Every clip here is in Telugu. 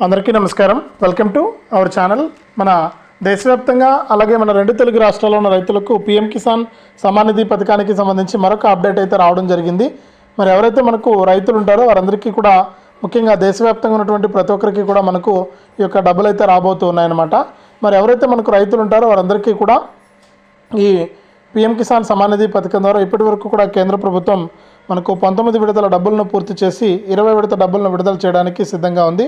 అందరికీ నమస్కారం. Welcome to our channel. మన దేశవ్యాప్తంగా అలాగే మన రెండు తెలుగు రాష్ట్రాల్లో ఉన్న రైతులకు పీఎం కిసాన్ సమ్మాన్ నిధి పథకానికి సంబంధించి మరొక అప్డేట్ అయితే రావడం జరిగింది. మరి ఎవరైతే మనకు రైతులు ఉంటారో వారందరికీ కూడా ముఖ్యంగా దేశవ్యాప్తంగా ఉన్నటువంటి ప్రతి ఒక్కరికి కూడా మనకు ఈ యొక్క డబ్బులు అయితే రాబోతూ ఉన్నాయన్నమాట. మరి ఎవరైతే మనకు రైతులు ఉంటారో వారందరికీ కూడా ఈ పీఎం కిసాన్ సమ్మాన్ నిధి పథకం ద్వారా ఇప్పటి వరకు కూడా కేంద్ర ప్రభుత్వం మనకు 19 విడతల డబ్బులను పూర్తి చేసి 20 విడత డబ్బులను విడుదల చేయడానికి సిద్ధంగా ఉంది.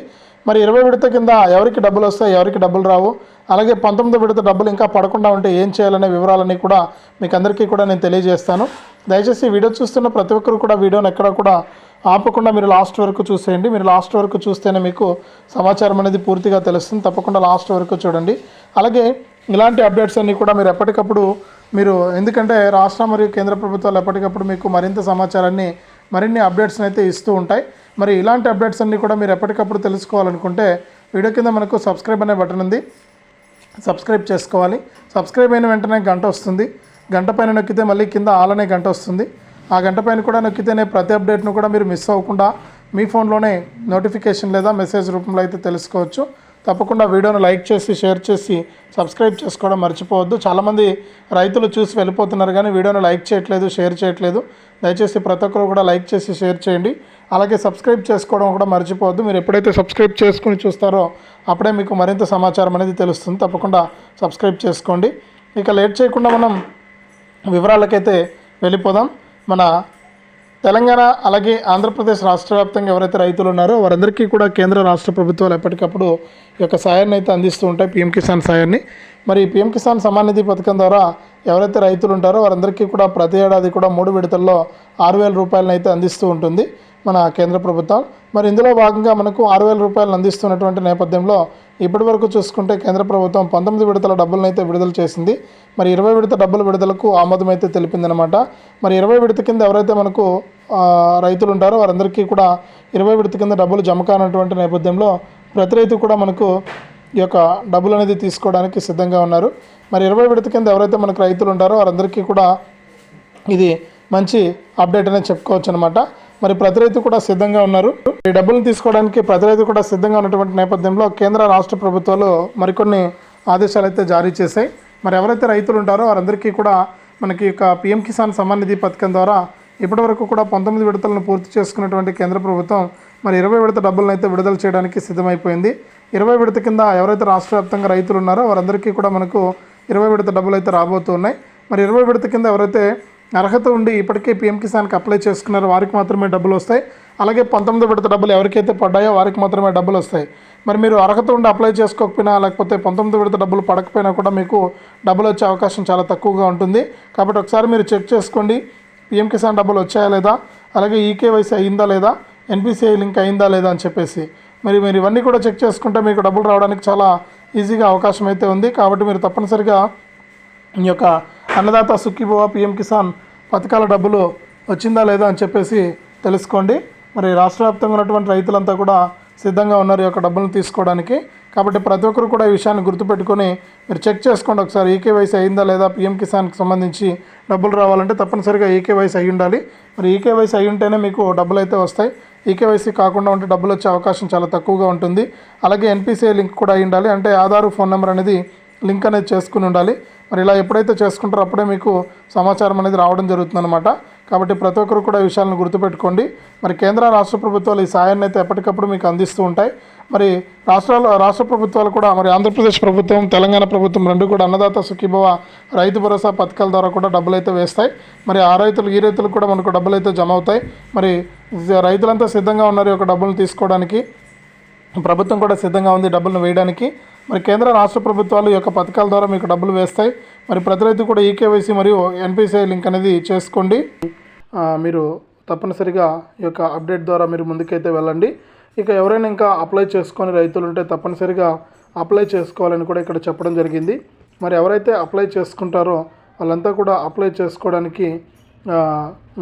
మరి 20 విడత కింద ఎవరికి డబ్బులు వస్తాయి, ఎవరికి డబ్బులు రావు, అలాగే 19 విడత డబ్బులు ఇంకా పడకుండా ఉంటే ఏం చేయాలనే వివరాలన్నీ కూడా మీకు అందరికీ కూడా నేను తెలియజేస్తాను. దయచేసి వీడియో చూస్తున్న ప్రతి ఒక్కరు కూడా వీడియోని ఎక్కడ కూడా ఆపకుండా మీరు లాస్ట్ వరకు చూసేయండి. మీరు లాస్ట్ వరకు చూస్తేనే మీకు సమాచారం అనేది పూర్తిగా తెలుస్తుంది. తప్పకుండా లాస్ట్ వరకు చూడండి. అలాగే ఇలాంటి అప్డేట్స్ అన్నీ కూడా మీరు ఎప్పటికప్పుడు ఎందుకంటే రాష్ట్ర మరియు కేంద్ర ప్రభుత్వాలు ఎప్పటికప్పుడు మీకు మరింత సమాచారాన్ని మరిన్ని అప్డేట్స్ని అయితే ఇస్తూ ఉంటాయి. మరి ఇలాంటి అప్డేట్స్ అన్నీ కూడా మీరు ఎప్పటికప్పుడు తెలుసుకోవాలనుకుంటే వీడియో కింద మనకు సబ్స్క్రైబ్ అనే బటన్ ఉంది, సబ్స్క్రైబ్ చేసుకోవాలి. సబ్స్క్రైబ్ అయిన వెంటనే గంట వస్తుంది. గంట పైన నొక్కితే మళ్ళీ కింద ఆల్ అనే గంట వస్తుంది. ఆ గంట పైన కూడా నొక్కితేనే ప్రతి అప్డేట్ను కూడా మీరు మిస్ అవ్వకుండా మీ ఫోన్లోనే నోటిఫికేషన్ లేదా మెసేజ్ రూపంలో అయితే తెలుసుకోవచ్చు. తప్పకుండా వీడియోను లైక్ చేసి షేర్ చేసి సబ్స్క్రైబ్ చేసుకోవడం మర్చిపోవద్దు. చాలామంది రైతులు చూసి వెళ్ళిపోతున్నారు కానీ వీడియోను లైక్ చేయట్లేదు, షేర్ చేయట్లేదు. దయచేసి ప్రతి ఒక్కరు కూడా లైక్ చేసి షేర్ చేయండి. అలాగే సబ్స్క్రైబ్ చేసుకోవడం కూడా మర్చిపోవద్దు. మీరు ఎప్పుడైతే సబ్స్క్రైబ్ చేసుకుని చూస్తారో అప్పుడే మీకు మరింత సమాచారం అనేది తెలుస్తుంది. తప్పకుండా సబ్స్క్రైబ్ చేసుకోండి. ఇక లేట్ చేయకుండా మనం వివరాలకైతే వెళ్ళిపోదాం. మన తెలంగాణ అలాగే ఆంధ్రప్రదేశ్ రాష్ట్ర వ్యాప్తంగా ఎవరైతే రైతులు ఉన్నారో వారందరికీ కూడా కేంద్ర రాష్ట్ర ప్రభుత్వాలు ఎప్పటికప్పుడు ఈ యొక్క సాయాన్ని అయితే అందిస్తూ ఉంటాయి, పీఎం కిసాన్ సాయాన్ని. మరి పీఎం కిసాన్ సమ్మాన్ నిధి పథకం ద్వారా ఎవరైతే రైతులు ఉంటారో వారందరికీ కూడా ప్రతి ఏడాది కూడా 3 విడతల్లో 6,000 రూపాయలను అయితే అందిస్తూ ఉంటుంది మన కేంద్ర ప్రభుత్వం. మరి ఇందులో భాగంగా మనకు 6,000 రూపాయలను అందిస్తున్నటువంటి నేపథ్యంలో ఇప్పటి వరకు చూసుకుంటే కేంద్ర ప్రభుత్వం 19 విడతల డబ్బులను అయితే విడుదల చేసింది. మరి 20 విడత డబ్బుల విడుదలకు ఆమోదం అయితే తెలిపిందనమాట. మరి 20 విడత కింద ఎవరైతే మనకు రైతులు ఉంటారో వారందరికీ కూడా 20 విడత కింద డబ్బులు జమ కానటువంటి నేపథ్యంలో ప్రతి రైతు కూడా మనకు ఈ యొక్క డబ్బులు అనేది తీసుకోవడానికి సిద్ధంగా ఉన్నారు. మరి 20 విడత కింద ఎవరైతే మనకు రైతులు ఉంటారో వారందరికీ కూడా ఇది మంచి అప్డేట్ అనేది చెప్పుకోవచ్చు అనమాట. మరి ప్రతి రైతు కూడా సిద్ధంగా ఉన్నారు. ఈ డబ్బులను తీసుకోవడానికి ప్రతి రైతు కూడా సిద్ధంగా ఉన్నటువంటి నేపథ్యంలో కేంద్ర రాష్ట్ర ప్రభుత్వాలు మరికొన్ని ఆదేశాలు అయితే జారీ చేశాయి. మరి ఎవరైతే రైతులు ఉంటారో వారందరికీ కూడా మనకి యొక్క పీఎం కిసాన్ సమ్మాన్ నిధి పథకం ద్వారా ఇప్పటివరకు కూడా 19 విడతలను పూర్తి చేసుకున్నటువంటి కేంద్ర ప్రభుత్వం మరి 20 విడత డబ్బులను అయితే విడుదల చేయడానికి సిద్ధమైపోయింది. 20 విడత కింద ఎవరైతే రాష్ట్ర వ్యాప్తంగా రైతులు ఉన్నారో వారందరికీ కూడా మనకు 20 విడత డబ్బులు అయితే రాబోతున్నాయి. మరి 20 విడత కింద ఎవరైతే అర్హత ఉండి ఇప్పటికే పీఎం కిసాన్కి అప్లై చేసుకున్నారో వారికి మాత్రమే డబ్బులు వస్తాయి. అలాగే 19 విడత డబ్బులు ఎవరికైతే పడ్డాయో వారికి మాత్రమే డబ్బులు వస్తాయి. మరి మీరు అర్హత ఉండి అప్లై చేసుకోకపోయినా లేకపోతే 19 విడత డబ్బులు పడకపోయినా కూడా మీకు డబ్బులు వచ్చే అవకాశం చాలా తక్కువగా ఉంటుంది. కాబట్టి ఒకసారి మీరు చెక్ చేసుకోండి, పీఎం కిసాన్ డబ్బులు వచ్చాయా లేదా, అలాగే ఈకేవైసీ అయిందా లేదా, ఎన్పిసిఐ లింక్ అయిందా లేదా అని చెప్పేసి మీరు ఇవన్నీ కూడా చెక్ చేసుకుంటే మీకు డబ్బులు రావడానికి చాలా ఈజీగా అవకాశం అయితే ఉంది. కాబట్టి మీరు తప్పనిసరిగా ఈ యొక్క అన్నదాత సుఖీభవ పీఎం కిసాన్ పథకాల డబ్బులు వచ్చిందా లేదా అని చెప్పేసి తెలుసుకోండి. మరి రాష్ట్ర వ్యాప్తంగా ఉన్నటువంటి రైతులంతా కూడా సిద్ధంగా ఉన్నారు ఈ యొక్క డబ్బులను తీసుకోవడానికి. కాబట్టి ప్రతి ఒక్కరు కూడా ఈ విషయాన్ని గుర్తుపెట్టుకొని మీరు చెక్ చేసుకోండి ఒకసారి, ఈకేవైసీ అయిందా లేదా, పీఎం కిసాన్కి సంబంధించి డబ్బులు రావాలంటే తప్పనిసరిగా ఈకేవైసీ అయి ఉండాలి. మరి ఈకేవైసీ అయి ఉంటేనే మీకు డబ్బులు అయితే వస్తాయి. ఈకేవైసీ కాకుండా ఉంటే డబ్బులు వచ్చే అవకాశం చాలా తక్కువగా ఉంటుంది. అలాగే ఎన్పిసిఐ లింక్ కూడా అయి ఉండాలి, అంటే ఆధార్ ఫోన్ నెంబర్ అనేది లింక్ అనేది చేసుకుని ఉండాలి. మరి ఇలా ఎప్పుడైతే చేసుకుంటారో అప్పుడే మీకు సమాచారం అనేది రావడం జరుగుతుందన్నమాట. కాబట్టి ప్రతి ఒక్కరు కూడా ఈ విషయాలను గుర్తుపెట్టుకోండి. మరి కేంద్ర రాష్ట్ర ప్రభుత్వాలు ఈ సాయాన్ని అయితే ఎప్పటికప్పుడు మీకు అందిస్తూ ఉంటాయి. మరి రాష్ట్ర ప్రభుత్వాలు కూడా మరి ఆంధ్రప్రదేశ్ ప్రభుత్వం, తెలంగాణ ప్రభుత్వం రెండు కూడా అన్నదాత సుఖీభవ రైతు భరోసా పథకాల ద్వారా కూడా డబ్బులు అయితే వేస్తాయి. మరి ఈ రైతులు కూడా మనకు డబ్బులు అయితే జమ అవుతాయి. మరి రైతులంతా సిద్ధంగా ఉన్నారు ఈ యొక్క డబ్బులు తీసుకోవడానికి. ప్రభుత్వం కూడా సిద్ధంగా ఉంది డబ్బులను వేయడానికి. మరి కేంద్ర రాష్ట్ర ప్రభుత్వాలు ఈ యొక్క పథకాల ద్వారా మీకు డబ్బులు వేస్తాయి. మరి ప్రతి రైతు కూడా ఈకేవైసీ మరియు ఎన్పిసిఐ లింక్ అనేది చేసుకోండి. మీరు తప్పనిసరిగా ఈ యొక్క అప్డేట్ ద్వారా మీరు ముందుకైతే వెళ్ళండి. ఇక ఎవరైనా ఇంకా అప్లై చేసుకొని రైతులు ఉంటే తప్పనిసరిగా అప్లై చేసుకోవాలని కూడా ఇక్కడ చెప్పడం జరిగింది. మరి ఎవరైతే అప్లై చేసుకుంటారో వాళ్ళంతా కూడా అప్లై చేసుకోవడానికి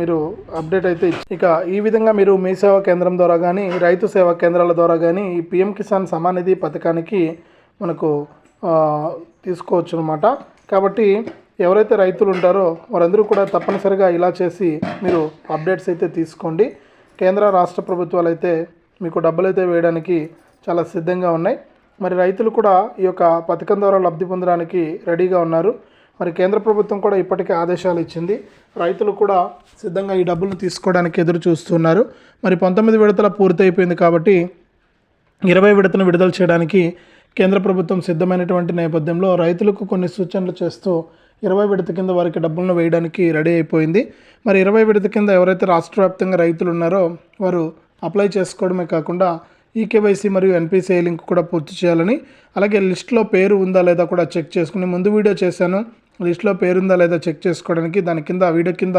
మీరు అప్డేట్ అయితే ఇక ఈ విధంగా మీరు మీ సేవా కేంద్రం ద్వారా కానీ రైతు సేవా కేంద్రాల ద్వారా కానీ ఈ పీఎం కిసాన్ సమ్మాన్ నిధి పథకానికి మనకు తీసుకోవచ్చు అనమాట. కాబట్టి ఎవరైతే రైతులు ఉంటారో వారందరూ కూడా తప్పనిసరిగా ఇలా చేసి మీరు అప్డేట్స్ అయితే తీసుకోండి. కేంద్ర రాష్ట్ర ప్రభుత్వాలు అయితే మీకు డబ్బులు అయితే వేయడానికి చాలా సిద్ధంగా ఉన్నాయి. మరి రైతులు కూడా ఈ యొక్క పథకం ద్వారా లబ్ధి పొందడానికి రెడీగా ఉన్నారు. మరి కేంద్ర ప్రభుత్వం కూడా ఇప్పటికే ఆదేశాలు ఇచ్చింది. రైతులు కూడా సిద్ధంగా ఈ డబ్బులను తీసుకోవడానికి ఎదురు చూస్తున్నారు. మరి 19 విడతల పూర్తయిపోయింది కాబట్టి 20 విడతను విడుదల చేయడానికి కేంద్ర ప్రభుత్వం సిద్ధమైనటువంటి నేపథ్యంలో రైతులకు కొన్ని సూచనలు చేస్తూ 20 విడత కింద వారికి డబ్బులను వేయడానికి రెడీ అయిపోయింది. మరి 20 విడత కింద ఎవరైతే రాష్ట్ర వ్యాప్తంగా రైతులు ఉన్నారో వారు అప్లై చేసుకోవడమే కాకుండా ఈకేవైసీ మరియు ఎన్పిసిఐ లింక్ కూడా పూర్తి చేయాలని, అలాగే లిస్ట్లో పేరు ఉందా లేదా కూడా చెక్ చేసుకుని, ముందు వీడియో చేశాను, లిస్ట్లో పేరుందా లేదా చెక్ చేసుకోవడానికి దాని కింద వీడియో కింద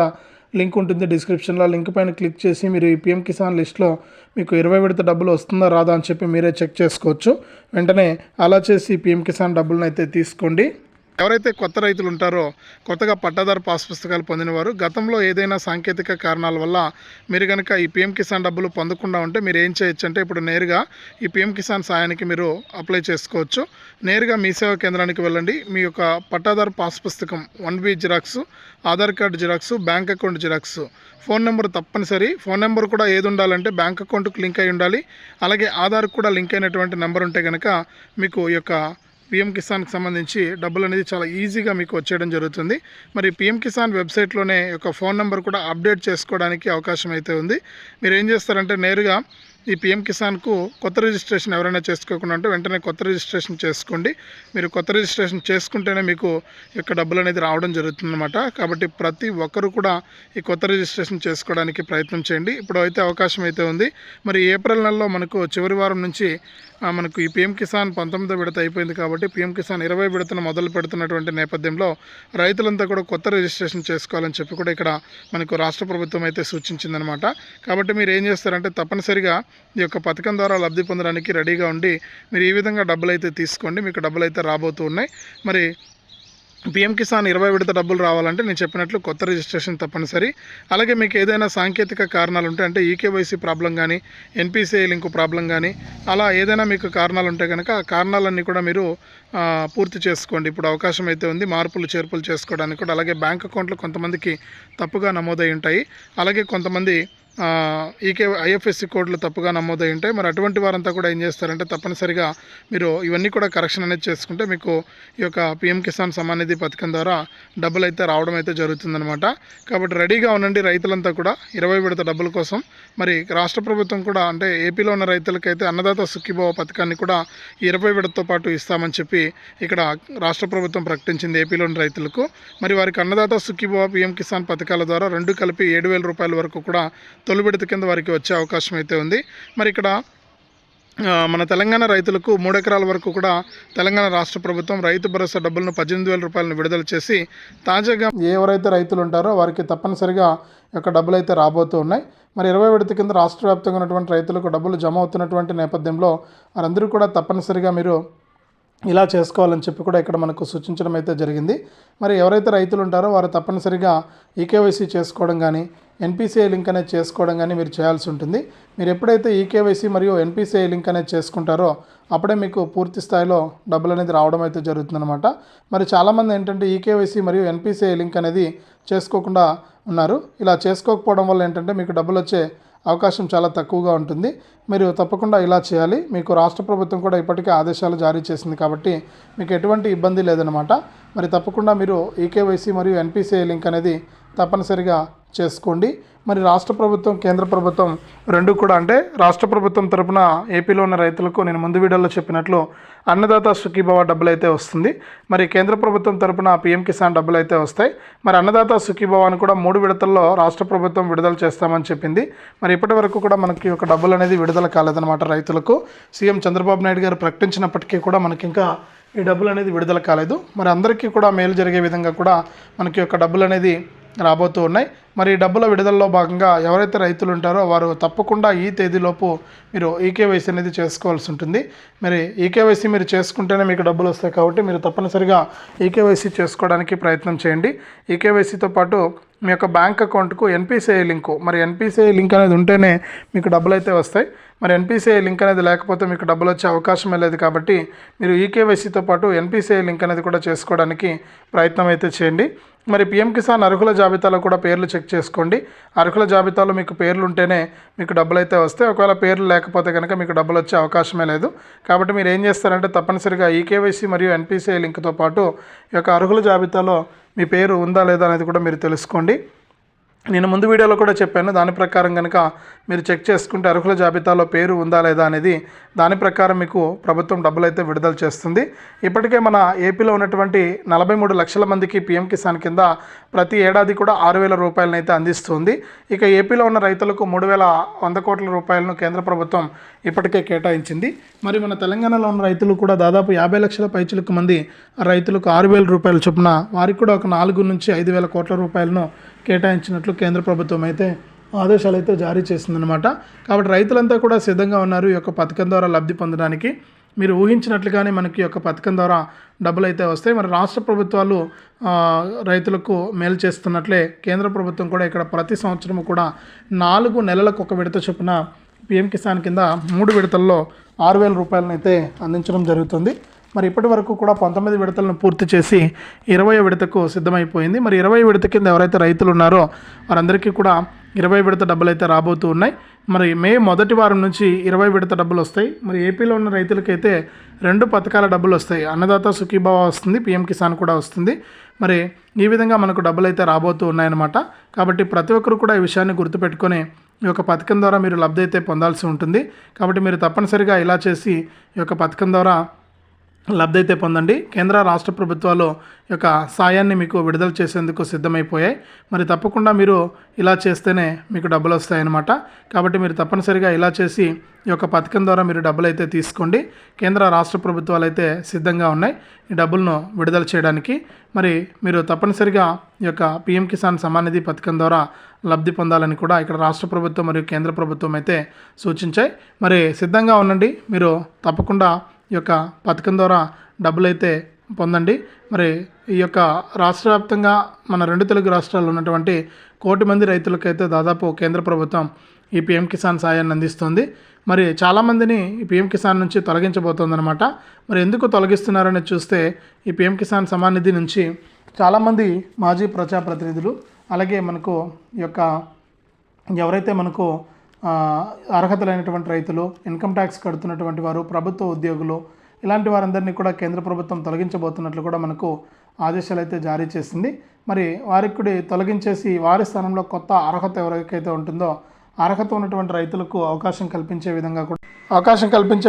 లింక్ ఉంటుంది డిస్క్రిప్షన్లో. లింక్ పైన క్లిక్ చేసి మీరు ఈ పిఎం కిసాన్ లిస్ట్లో మీకు 20 విడత డబ్బులు వస్తుందా రాదా అని చెప్పి మీరే చెక్ చేసుకోవచ్చు. వెంటనే అలా చేసి పిఎం కిసాన్ డబ్బులను అయితే తీసుకోండి. ఎవరైతే కొత్త రైతులు ఉంటారో, కొత్తగా పట్టాదారు పాస్ పుస్తకాలు పొందినవారు, గతంలో ఏదైనా సాంకేతిక కారణాల వల్ల మీరు కనుక ఈ పిఎం కిసాన్ డబ్బులు పొందకుండా ఉంటే మీరు ఏం చేయొచ్చు అంటే ఇప్పుడు నేరుగా ఈ పిఎం కిసాన్ సాయానికి మీరు అప్లై చేసుకోవచ్చు. నేరుగా మీ సేవా కేంద్రానికి వెళ్ళండి. మీ యొక్క పట్టాదారు పాస్ పుస్తకం 1B xerox, Aadhaar card xerox, bank account xerox, phone number తప్పనిసరి. ఫోన్ నెంబర్ కూడా ఏది ఉండాలంటే బ్యాంక్ అకౌంట్కి లింక్ అయి ఉండాలి. అలాగే ఆధార్కి కూడా లింక్ అయినటువంటి నెంబర్ ఉంటే కనుక మీకు ఈ యొక్క పిఎం కిసాన్కి సంబంధించి డబ్బులు అనేది చాలా ఈజీగా మీకు వచ్చేయడం జరుగుతుంది. మరి పిఎం కిసాన్ వెబ్సైట్లోనే యొక్క ఫోన్ నెంబర్ కూడా అప్డేట్ చేసుకోవడానికి అవకాశం అయితే ఉంది. మీరు ఏం చేస్తారంటే నేరుగా ఈ పిఎం కిసాన్కు కొత్త రిజిస్ట్రేషన్ ఎవరైనా చేసుకోకుండా ఉంటే వెంటనే కొత్త రిజిస్ట్రేషన్ చేసుకోండి. మీరు కొత్త రిజిస్ట్రేషన్ చేసుకుంటేనే మీకు యొక్క డబ్బులు అనేది రావడం జరుగుతుందన్నమాట. కాబట్టి ప్రతి ఒక్కరు కూడా ఈ కొత్త రిజిస్ట్రేషన్ చేసుకోవడానికి ప్రయత్నం చేయండి. ఇప్పుడు అయితే అవకాశం అయితే ఉంది. మరి ఏప్రిల్ నెలలో మనకు చివరి వారం నుంచి మనకు ఈ పిఎం కిసాన్ 19వ విడత అయిపోయింది కాబట్టి పిఎం కిసాన్ 20 విడతను మొదలు పెడుతున్నటువంటి నేపథ్యంలో రైతులంతా కూడా కొత్త రిజిస్ట్రేషన్ చేసుకోవాలని చెప్పి కూడా ఇక్కడ మనకు రాష్ట్ర ప్రభుత్వం అయితే సూచించిందనమాట. కాబట్టి మీరు ఏం చేస్తారంటే తప్పనిసరిగా ఈ యొక్క పథకం ద్వారా లబ్ధి పొందడానికి రెడీగా ఉండి మీరు ఈ విధంగా డబ్బులు అయితే తీసుకోండి. మీకు డబ్బులు అయితే రాబోతూ ఉన్నాయి. మరి పిఎం కిసాన్ 20 విడత డబ్బులు రావాలంటే నేను చెప్పినట్లు కొత్త రిజిస్ట్రేషన్ తప్పనిసరి. అలాగే మీకు ఏదైనా సాంకేతిక కారణాలు ఉంటే అంటే ఈకేవైసీ ప్రాబ్లం కానీ, ఎన్పిసిఐ లింక్ ప్రాబ్లం కానీ, అలా ఏదైనా మీకు కారణాలు ఉంటే కనుక ఆ కారణాలన్నీ కూడా మీరు పూర్తి చేసుకోండి. ఇప్పుడు అవకాశం అయితే ఉంది మార్పులు చేర్పులు చేసుకోవడానికి కూడా. అలాగే బ్యాంక్ అకౌంట్లు కొంతమందికి తప్పుగా నమోదై ఉంటాయి. అలాగే కొంతమంది ఐఎఫ్ఎస్సి కోడ్లు తప్పుగా నమోదై ఉంటాయి. మరి అటువంటి వారంతా కూడా ఏం చేస్తారంటే తప్పనిసరిగా మీరు ఇవన్నీ కూడా కరెక్షన్ అనేది చేసుకుంటే మీకు ఈ యొక్క పిఎం కిసాన్ సమ్మాన్ నిధి పథకం ద్వారా డబ్బులు అయితే రావడం అయితే జరుగుతుందన్నమాట. కాబట్టి రెడీగా ఉండండి రైతులంతా కూడా 20 విడత డబ్బుల కోసం. మరి రాష్ట్ర ప్రభుత్వం కూడా అంటే ఏపీలో ఉన్న రైతులకైతే అన్నదాత సుఖీభవ పథకాన్ని కూడా 20 విడతతో పాటు ఇస్తామని చెప్పి ఇక్కడ రాష్ట్ర ప్రభుత్వం ప్రకటించింది ఏపీలోని రైతులకు. మరి వారికి అన్నదాత సుఖీభవ పిఎం కిసాన్ పథకాల ద్వారా రెండు కలిపి 7,000 రూపాయల వరకు కూడా తొలి విడత కింద వారికి వచ్చే అవకాశం అయితే ఉంది. మరి ఇక్కడ మన తెలంగాణ రైతులకు 3 ఎకరాల వరకు కూడా తెలంగాణ రాష్ట్ర ప్రభుత్వం రైతు భరోసా డబ్బులను 18,000 రూపాయలను విడుదల చేసి తాజాగా ఎవరైతే రైతులు ఉంటారో వారికి తప్పనిసరిగా యొక్క డబ్బులు అయితే రాబోతూ ఉన్నాయి. మరి 20 విడత కింద రాష్ట్ర వ్యాప్తంగా ఉన్నటువంటి రైతులకు డబ్బులు జమ అవుతున్నటువంటి నేపథ్యంలో వారందరూ కూడా తప్పనిసరిగా మీరు ఇలా చేసుకోవాలని చెప్పి కూడా ఇక్కడ మనకు సూచించడం అయితే జరిగింది. మరి ఎవరైతే రైతులు ఉంటారో వారు తప్పనిసరిగా ఈకేవైసీ చేసుకోవడం కానీ, ఎన్పిసిఐ లింక్ అనేది చేసుకోవడం కానీ మీరు చేయాల్సి ఉంటుంది. మీరు ఎప్పుడైతే ఈకేవైసీ మరియు ఎన్పిసిఐ లింక్ అనేది చేసుకుంటారో అప్పుడే మీకు పూర్తి స్థాయిలో డబ్బులు అనేది రావడం అయితే జరుగుతుందన్నమాట. మరి చాలామంది ఏంటంటే ఈకేవైసీ మరియు ఎన్పిసిఐ లింక్ అనేది చేసుకోకుండా ఉన్నారు. ఇలా చేసుకోకపోవడం వల్ల ఏంటంటే మీకు డబ్బులు వచ్చే అవకాశం చాలా తక్కువగా ఉంటుంది. మీరు తప్పకుండా ఇలా చేయాలి. మీకు రాష్ట్ర ప్రభుత్వం కూడా ఇప్పటికే ఆదేశాలు జారీ చేసింది కాబట్టి మీకు ఎటువంటి ఇబ్బంది లేదనమాట. మరి తప్పకుండా మీరు ఈకేవైసీ మరియు ఎన్పిసిఐ లింక్ అనేది తప్పనిసరిగా చేసుకోండి. మరి రాష్ట్ర ప్రభుత్వం కేంద్ర ప్రభుత్వం రెండు కూడా అంటే రాష్ట్ర ప్రభుత్వం తరపున ఏపీలో ఉన్న రైతులకు నేను ముందు వీడియోలో చెప్పినట్లు అన్నదాత సుఖీభవ డబ్బులు అయితే వస్తుంది. మరి కేంద్ర ప్రభుత్వం తరపున పిఎం కిసాన్ డబ్బులు అయితే వస్తాయి. మరి అన్నదాత సుఖీభవాన్ని కూడా 3 విడతల్లో రాష్ట్ర ప్రభుత్వం విడుదల చేస్తామని చెప్పింది. మరి ఇప్పటి వరకు కూడా మనకి ఒక డబ్బులు అనేది విడుదల కాలేదన్నమాట రైతులకు. సీఎం చంద్రబాబు నాయుడు గారు ప్రకటించినప్పటికీ కూడా మనకి ఇంకా ఈ డబ్బులు అనేది విడుదల కాలేదు. మరి అందరికీ కూడా మేలు జరిగే విధంగా కూడా మనకి యొక్క డబ్బులు అనేది రాబోతూ ఉన్నాయి. మరి ఈ డబ్బుల విడుదలలో భాగంగా ఎవరైతే రైతులు ఉంటారో వారు తప్పకుండా ఈ తేదీలోపు మీరు ఈకేవైసీ అనేది చేసుకోవాల్సి ఉంటుంది. మరి ఈకేవైసీ మీరు చేసుకుంటేనే మీకు డబ్బులు వస్తాయి కాబట్టి మీరు తప్పనిసరిగా ఈకేవైసీ చేసుకోవడానికి ప్రయత్నం చేయండి. ఈకేవైసీతో పాటు మీ యొక్క బ్యాంక్ అకౌంట్కు ఎన్పిసిఐ లింకు, మరి ఎన్పిసిఐ లింక్ అనేది ఉంటేనే మీకు డబ్బులు అయితే వస్తాయి. మరి ఎన్పిసిఐ లింక్ అనేది లేకపోతే మీకు డబ్బులు వచ్చే అవకాశమే లేదు. కాబట్టి మీరు ఈకేవైసీతో పాటు ఎన్పిసిఐ లింక్ అనేది కూడా చేసుకోవడానికి ప్రయత్నం అయితే చేయండి. మరి పిఎం కిసాన్ అర్హుల జాబితాలో కూడా పేర్లు చెక్ చెక్ చేసుకోండి. అర్హుల జాబితాలో మీకు పేర్లు ఉంటేనే మీకు డబ్బులు అయితే వస్తాయి. ఒకవేళ పేర్లు లేకపోతే కనుక మీకు డబ్బులు వచ్చే అవకాశమే లేదు. కాబట్టి మీరు ఏం చేస్తారంటే తప్పనిసరిగా ఈకేవైసీ మరియు ఎన్పిసిఐ లింక్తో పాటు ఈ యొక్క అర్హుల జాబితాలో మీ పేరు ఉందా లేదా అనేది కూడా మీరు తెలుసుకోండి. నేను ముందు వీడియోలో కూడా చెప్పాను. దాని ప్రకారం కనుక మీరు చెక్ చేసుకుంటే అర్హుల జాబితాలో పేరు ఉందా లేదా అనేది దాని ప్రకారం మీకు ప్రభుత్వం డబ్బులు అయితే విడుదల చేస్తుంది. ఇప్పటికే మన ఏపీలో ఉన్నటువంటి 43 లక్షల మందికి పీఎం కిసాన్ కింద ప్రతి ఏడాది కూడా 6,000 రూపాయలను అయితే అందిస్తుంది. ఇక ఏపీలో ఉన్న రైతులకు 3,100 కోట్ల రూపాయలను కేంద్ర ప్రభుత్వం ఇప్పటికే కేటాయించింది. మరి మన తెలంగాణలో ఉన్న రైతులు కూడా దాదాపు 50 లక్షల పైచిలకు మంది రైతులకు 6,000 రూపాయల చొప్పున వారికి కూడా ఒక 4 నుంచి 5,000 కోట్ల రూపాయలను కేటాయించినట్లు కేంద్ర ప్రభుత్వం అయితే ఆదేశాలు అయితే జారీ చేసిందనమాట. కాబట్టి రైతులంతా కూడా సిద్ధంగా ఉన్నారు ఈ యొక్క పథకం ద్వారా లబ్ధి పొందడానికి. మీరు ఊహించినట్లుగానే మనకి ఈ యొక్క పథకం ద్వారా డబ్బులు అయితే వస్తాయి. మరి రాష్ట్ర ప్రభుత్వాలు రైతులకు మేలు చేస్తున్నట్లే కేంద్ర ప్రభుత్వం కూడా ఇక్కడ ప్రతి సంవత్సరం కూడా 4 నెలలకు ఒక విడత చొప్పున పీఎం కిసాన్ కింద 3 విడతల్లో 6,000 రూపాయలను అయితే అందించడం జరుగుతుంది. మరి ఇప్పటి వరకు కూడా 19 విడతలను పూర్తి చేసి 20వ విడతకు సిద్ధమైపోయింది. మరి 20వ విడత కింద ఎవరైతే రైతులు ఉన్నారో వారందరికీ కూడా 20 విడత డబ్బులు అయితే రాబోతూ ఉన్నాయి. మరి మే మొదటి వారం నుంచి 20 విడత డబ్బులు వస్తాయి. మరి ఏపీలో ఉన్న రైతులకైతే 2 పథకాల డబ్బులు వస్తాయి. అన్నదాత సుఖీభావ వస్తుంది, పీఎం కిసాన్ కూడా వస్తుంది. మరి ఈ విధంగా మనకు డబ్బులు అయితే రాబోతూ ఉన్నాయన్నమాట. కాబట్టి ప్రతి ఒక్కరు కూడా ఈ విషయాన్ని గుర్తుపెట్టుకొని ఈ యొక్క పథకం ద్వారా మీరు లబ్ధి అయితే పొందాల్సి ఉంటుంది. కాబట్టి మీరు తప్పనిసరిగా ఇలా చేసి ఈ యొక్క పథకం ద్వారా లబ్ధి అయితే పొందండి. కేంద్ర రాష్ట్ర ప్రభుత్వాలు యొక్క సాయాన్ని మీకు విడుదల చేసేందుకు సిద్ధమైపోయాయి. మరి తప్పకుండా మీరు ఇలా చేస్తేనే మీకు డబ్బులు వస్తాయన్నమాట. కాబట్టి మీరు తప్పనిసరిగా ఇలా చేసి ఈ యొక్క పథకం ద్వారా మీరు డబ్బులు అయితే తీసుకోండి. కేంద్ర రాష్ట్ర ప్రభుత్వాలు అయితే సిద్ధంగా ఉన్నాయి ఈ డబ్బులను విడుదల చేయడానికి. మరి మీరు తప్పనిసరిగా ఈ యొక్క పీఎం కిసాన్ సమ్మాన్ నిధి పథకం ద్వారా లబ్ధి పొందాలని కూడా ఇక్కడ రాష్ట్ర ప్రభుత్వం మరియు కేంద్ర ప్రభుత్వం అయితే సూచించాయి. మరి సిద్ధంగా ఉండండి. మీరు తప్పకుండా ఈ యొక్క పథకం ద్వారా డబ్బులు అయితే పొందండి. మరి ఈ యొక్క రాష్ట్ర వ్యాప్తంగా మన 2 తెలుగు రాష్ట్రాల్లో ఉన్నటువంటి 1 కోటి మంది రైతులకైతే దాదాపు కేంద్ర ప్రభుత్వం ఈ పీఎం కిసాన్ సాయాన్ని అందిస్తుంది. మరి చాలామందిని ఈ పీఎం కిసాన్ నుంచి తొలగించబోతోందన్నమాట. మరి ఎందుకు తొలగిస్తున్నారని చూస్తే ఈ పీఎం కిసాన్ సమ్మాన్ నిధి నుంచి చాలామంది మాజీ ప్రజాప్రతినిధులు అలాగే మనకు ఈ యొక్క ఎవరైతే మనకు అర్హతలైనటువంటి రైతులు, ఇన్కమ్ ట్యాక్స్ కడుతున్నటువంటి వారు, ప్రభుత్వ ఉద్యోగులు ఇలాంటి వారందరినీ కూడా కేంద్ర ప్రభుత్వం తొలగించబోతున్నట్లు కూడా మనకు ఆదేశాలు అయితే జారీ చేసింది. మరి వారికి కూడా తొలగించేసి వారి స్థానంలో కొత్త అర్హత ఎవరికైతే ఉంటుందో అర్హత ఉన్నటువంటి రైతులకు అవకాశం కల్పించే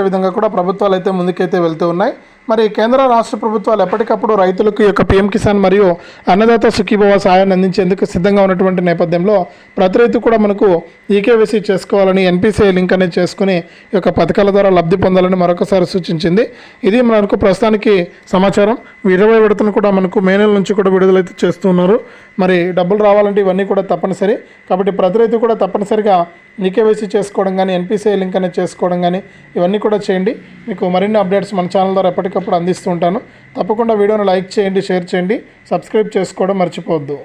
విధంగా కూడా ప్రభుత్వాలు అయితే ముందుకైతే వెళ్తూ ఉన్నాయి. మరి కేంద్ర రాష్ట్ర ప్రభుత్వాలు ఎప్పటికప్పుడు రైతులకు ఈ యొక్క పీఎం కిసాన్ మరియు అన్నదాత సుఖీభవ సాయాన్ని అందించేందుకు సిద్ధంగా ఉన్నటువంటి నేపథ్యంలో ప్రతి రైతు కూడా మనకు ఈకేవైసీ చేసుకోవాలని, ఎన్పిసిఐ లింక్ అనేది చేసుకుని ఈ యొక్క పథకాల ద్వారా లబ్ధి పొందాలని మరొకసారి సూచించింది. ఇది మనకు ప్రస్తుతానికి సమాచారం. 20 విడతను కూడా మనకు మే నెల నుంచి కూడా విడుదలైతే చేస్తున్నారు. మరి డబ్బులు రావాలంటే ఇవన్నీ కూడా తప్పనిసరి. కాబట్టి ప్రతి రైతు కూడా తప్పనిసరిగా ఈకేవైసీ చేసుకోవడం కానీ, ఎన్పిసిఐ లింక్ అనేది చేసుకోవడం కానీ ఇవన్నీ కూడా చేయండి. మీకు మరిన్ని అప్డేట్స్ మన ఛానల్ ద్వారా ఎప్పటికప్పుడు అందిస్తూ ఉంటాను. తప్పకుండా వీడియోను లైక్ చేయండి, షేర్ చేయండి, సబ్స్క్రైబ్ చేసుకోవడం మర్చిపోవద్దు.